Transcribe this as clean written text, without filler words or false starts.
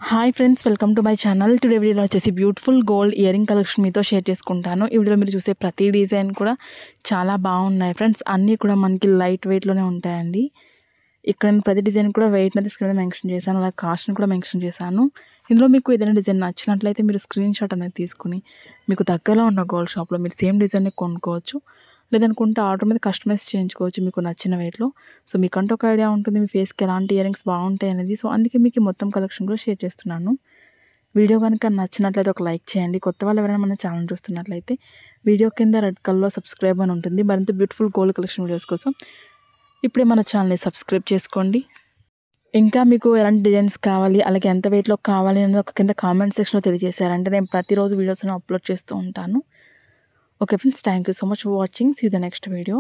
Hi friends, welcome to my channel. Today వీడియోలో వచ్చేసి beautiful gold earring collection మీతో share చేసుకుంటాను. ఈ వీడియోలో మీరు చూసే ప్రతి డిజైన్ కూడా చాలా బాగున్నాయి ఫ్రెండ్స్. అన్నీ కూడా మనకి లైట్ వెయిట్లోనే ఉంటాయండి. ఇక్కడ నేను ప్రతి డిజైన్ కూడా వెయిట్ అనేది స్క్రీన్ మెన్షన్ చేశాను, అలాగే కాస్ట్ని కూడా మెన్షన్ చేశాను. ఇందులో మీకు ఏదైనా డిజైన్ నచ్చినట్లయితే మీరు స్క్రీన్ షాట్ అనేది తీసుకుని మీకు దగ్గరలో ఉన్న గోల్డ్ షాప్లో మీరు సేమ్ డిజైన్ని కొనుక్కోవచ్చు. లేదనుకుంటే ఆర్డర్ మీద కస్టమైజ్ చేయించుకోవచ్చు మీకు నచ్చిన వెయిట్లో. సో మీకంటూ ఒక ఐడియా ఉంటుంది మీ ఫేస్కి ఎలాంటి ఇయరింగ్స్ బాగుంటాయి అనేది. సో అందుకే మీకు మొత్తం కలెక్షన్ కూడా షేర్ చేస్తున్నాను. వీడియో కనుక నచ్చినట్లయితే ఒక లైక్ చేయండి. కొత్త వాళ్ళు ఎవరైనా మన ఛానల్ చూస్తున్నట్లయితే వీడియో కింద రెడ్ కలర్లో సబ్స్క్రైబ్ అని ఉంటుంది. మరింత బ్యూటిఫుల్ గోల్డ్ కలెక్షన్ వీడియోస్ కోసం ఇప్పుడే మన ఛానల్ని సబ్స్క్రైబ్ చేసుకోండి. ఇంకా మీకు ఎలాంటి డిజైన్స్ కావాలి, అలాగే ఎంత వెయిట్లో కావాలి అనేది ఒక కింద కామెంట్ సెక్షన్లో తెలియజేశారంటే నేను ప్రతిరోజు వీడియోస్ని అప్లోడ్ చేస్తూ ఉంటాను. Okay friends, thank you so much for watching. See you the next video.